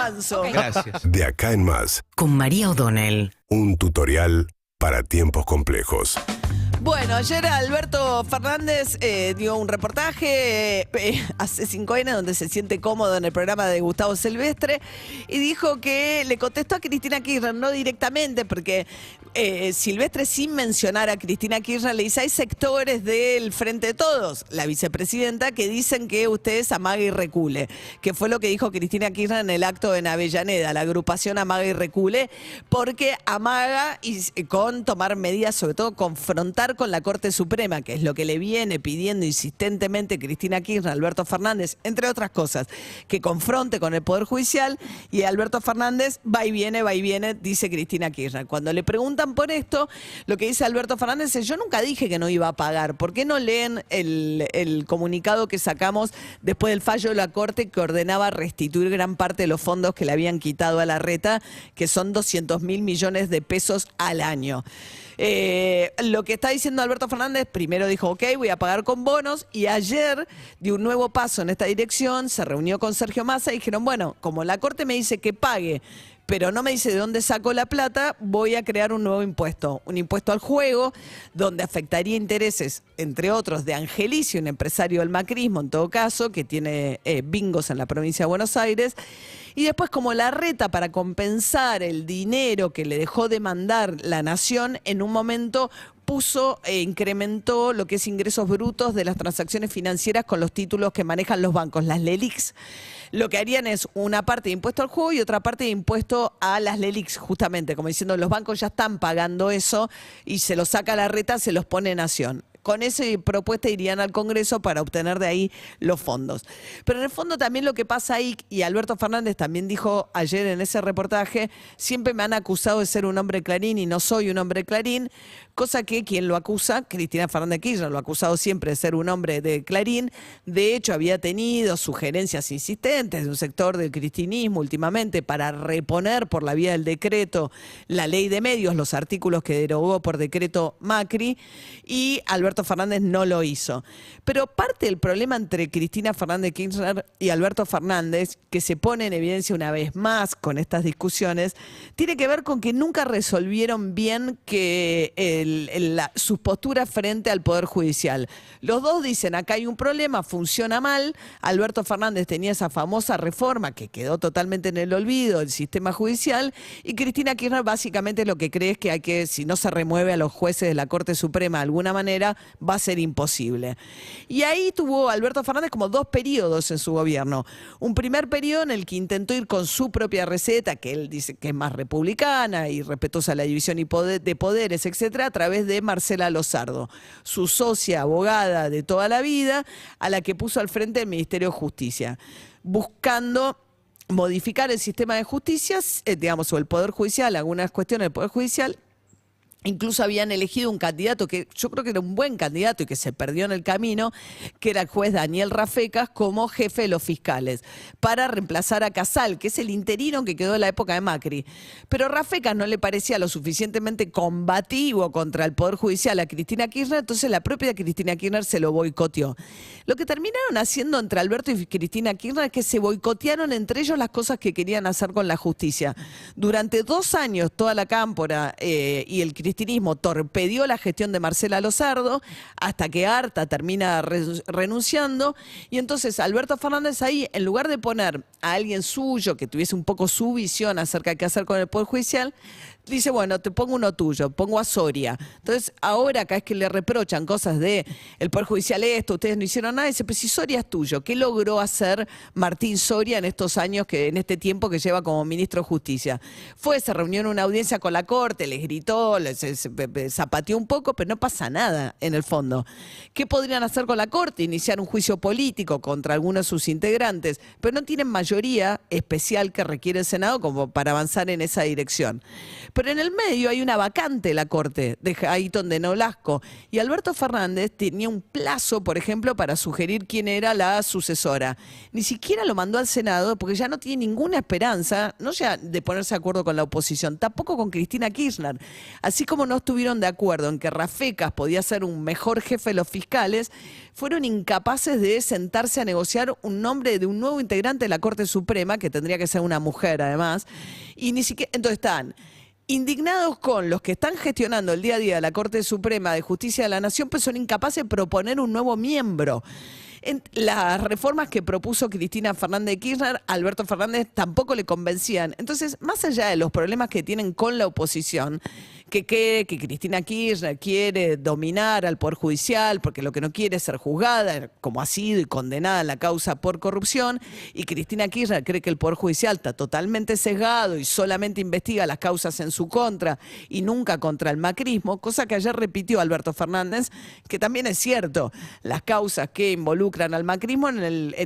avanzo. Okay. Gracias. De acá en más, Con María O'Donnell. un tutorial para tiempos complejos. Bueno, ayer Alberto Fernández dio un reportaje a C5N donde se siente cómodo en el programa de Gustavo Silvestre y dijo que le contestó a Cristina Kirchner, no directamente, porque Silvestre, sin mencionar a Cristina Kirchner, le dice: hay sectores del Frente de Todos, la vicepresidenta, que dicen que ustedes amague y recule, que fue lo que dijo Cristina Kirchner en el acto en Avellaneda, la agrupación Amaga y Recule, porque amaga y con tomar medidas, sobre todo confrontar con la Corte Suprema, que es lo que le viene pidiendo insistentemente Cristina Kirchner, Alberto Fernández, entre otras cosas, que confronte con el Poder Judicial, y Alberto Fernández va y viene, dice Cristina Kirchner. Cuando le preguntan por esto, lo que dice Alberto Fernández es: yo nunca dije que no iba a pagar. ¿Por qué no leen el comunicado que sacamos después del fallo de la Corte que ordenaba restituir gran parte de los fondos que le habían quitado a Larreta, que son 200.000 millones de pesos al año? Lo que está diciendo Alberto Fernández, primero dijo: ok, voy a pagar con bonos, y ayer dio un nuevo paso en esta dirección, se reunió con Sergio Massa y dijeron: bueno, como la Corte me dice que pague, pero no me dice de dónde saco la plata, voy a crear un nuevo impuesto, un impuesto al juego, donde afectaría intereses, entre otros, de Angelici, un empresario del macrismo, en todo caso, que tiene bingos en la provincia de Buenos Aires. Y después, como Larreta, para compensar el dinero que le dejó de mandar la Nación, en un momento puso e incrementó lo que es ingresos brutos de las transacciones financieras con los títulos que manejan los bancos, las LELIQs. Lo que harían es una parte de impuesto al juego y otra parte de impuesto a las LELIQs, justamente, como diciendo: los bancos ya están pagando eso y se los saca Larreta, se los pone Nación. Con esa propuesta irían al Congreso para obtener de ahí los fondos. Pero en el fondo también lo que pasa ahí, y Alberto Fernández también dijo ayer en ese reportaje: siempre me han acusado de ser un hombre Clarín y no soy un hombre Clarín, cosa que quien lo acusa, Cristina Fernández Kirchner, lo ha acusado siempre de ser un hombre de Clarín. De hecho, había tenido sugerencias insistentes de un sector del cristinismo últimamente para reponer por la vía del decreto la ley de medios, los artículos que derogó por decreto Macri, y Alberto Fernández no lo hizo. Pero parte del problema entre Cristina Fernández Kirchner y Alberto Fernández, que se pone en evidencia una vez más con estas discusiones, tiene que ver con que nunca resolvieron bien que sus posturas frente al Poder Judicial. Los dos dicen: acá hay un problema, funciona mal. Alberto Fernández tenía esa famosa reforma que quedó totalmente en el olvido del sistema judicial, y Cristina Kirchner básicamente lo que cree es que hay que, si no se remueve a los jueces de la Corte Suprema de alguna manera, va a ser imposible. Y ahí tuvo Alberto Fernández como dos periodos en su gobierno. Un primer periodo en el que intentó ir con su propia receta, que él dice que es más republicana y respetuosa a la división de poderes, etcétera, a través de Marcela Lozardo, su socia abogada de toda la vida, a la que puso al frente del Ministerio de Justicia, buscando modificar el sistema de justicia, digamos, o el Poder Judicial, algunas cuestiones del Poder Judicial. Incluso habían elegido un candidato que yo creo que era un buen candidato y que se perdió en el camino, que era el juez Daniel Rafecas, como jefe de los fiscales, para reemplazar a Casal, que es el interino que quedó en la época de Macri. Pero Rafecas no le parecía lo suficientemente combativo contra el Poder Judicial a Cristina Kirchner, entonces la propia Cristina Kirchner se lo boicoteó. Lo que terminaron haciendo entre Alberto y Cristina Kirchner es que se boicotearon entre ellos las cosas que querían hacer con la justicia. Durante 2 años toda la cámpora y el cristinismo torpedió la gestión de Marcela Lozardo, hasta que harta termina renunciando, y entonces Alberto Fernández ahí, en lugar de poner a alguien suyo que tuviese un poco su visión acerca de qué hacer con el Poder Judicial, dice: bueno, te pongo uno tuyo, pongo a Soria. Entonces, ahora cada vez que le reprochan cosas de el Poder Judicial esto, ustedes no hicieron nada, dice: pues si Soria es tuyo, ¿qué logró hacer Martín Soria en estos años, en este tiempo que lleva como ministro de Justicia? Se reunió en una audiencia con la Corte, les gritó, se zapateó un poco, pero no pasa nada en el fondo. ¿Qué podrían hacer con la Corte? Iniciar un juicio político contra algunos de sus integrantes, pero no tienen mayoría especial que requiere el Senado como para avanzar en esa dirección. Pero en el medio hay una vacante en la Corte de Ayton de Nolasco, y Alberto Fernández tenía un plazo, por ejemplo, para sugerir quién era la sucesora. Ni siquiera lo mandó al Senado porque ya no tiene ninguna esperanza, no ya de ponerse de acuerdo con la oposición, tampoco con Cristina Kirchner. Así como no estuvieron de acuerdo en que Rafecas podía ser un mejor jefe de los fiscales, fueron incapaces de sentarse a negociar un nombre de un nuevo integrante de la Corte Suprema, que tendría que ser una mujer además, y ni siquiera, entonces están indignados con los que están gestionando el día a día de la Corte Suprema de Justicia de la Nación, pues son incapaces de proponer un nuevo miembro. En las reformas que propuso Cristina Fernández de Kirchner, Alberto Fernández tampoco le convencían. Entonces, más allá de los problemas que tienen con la oposición, que Cristina Kirchner quiere dominar al Poder Judicial porque lo que no quiere es ser juzgada, como ha sido y condenada en la causa por corrupción, y Cristina Kirchner cree que el Poder Judicial está totalmente sesgado y solamente investiga las causas en su contra y nunca contra el macrismo, cosa que ayer repitió Alberto Fernández, que también es cierto, las causas que involucran al macrismo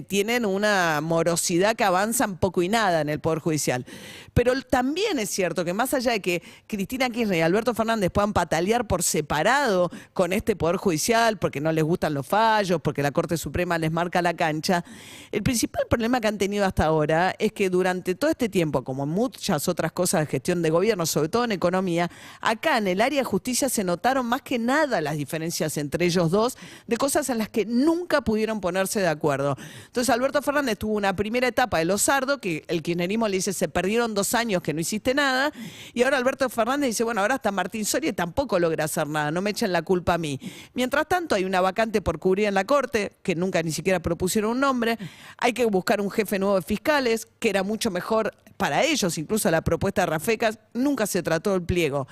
tienen una morosidad que avanzan poco y nada en el Poder Judicial. Pero también es cierto que más allá de que Cristina Kirchner y Alberto Fernández puedan patalear por separado con este Poder Judicial porque no les gustan los fallos, porque la Corte Suprema les marca la cancha, el principal problema que han tenido hasta ahora es que durante todo este tiempo, como en muchas otras cosas de gestión de gobierno, sobre todo en economía, acá en el área de justicia se notaron más que nada las diferencias entre ellos dos de cosas en las que nunca pudieron ponerse de acuerdo. Entonces Alberto Fernández tuvo una primera etapa de Lozardo, que el kirchnerismo le dice, se perdieron 2 años que no hiciste nada, y ahora Alberto Fernández dice, bueno, ahora hasta Martín Soria tampoco logra hacer nada, no me echen la culpa a mí. Mientras tanto hay una vacante por cubrir en la Corte, que nunca ni siquiera propusieron un nombre, hay que buscar un jefe nuevo de fiscales, que era mucho mejor para ellos, incluso la propuesta de Rafecas, nunca se trató el pliego.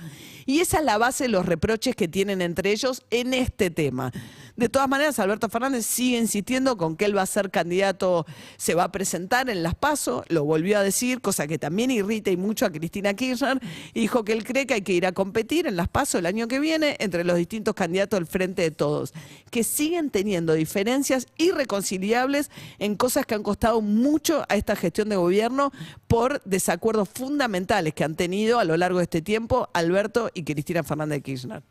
Y esa es la base de los reproches que tienen entre ellos en este tema. De todas maneras, Alberto Fernández sigue insistiendo con que él va a ser candidato, se va a presentar en las PASO, lo volvió a decir, cosa que también irrita y mucho a Cristina Kirchner, y dijo que él cree que hay que ir a competir en las PASO el año que viene entre los distintos candidatos del Frente de Todos, que siguen teniendo diferencias irreconciliables en cosas que han costado mucho a esta gestión de gobierno por desacuerdos fundamentales que han tenido a lo largo de este tiempo Alberto y Cristina Fernández de Kirchner.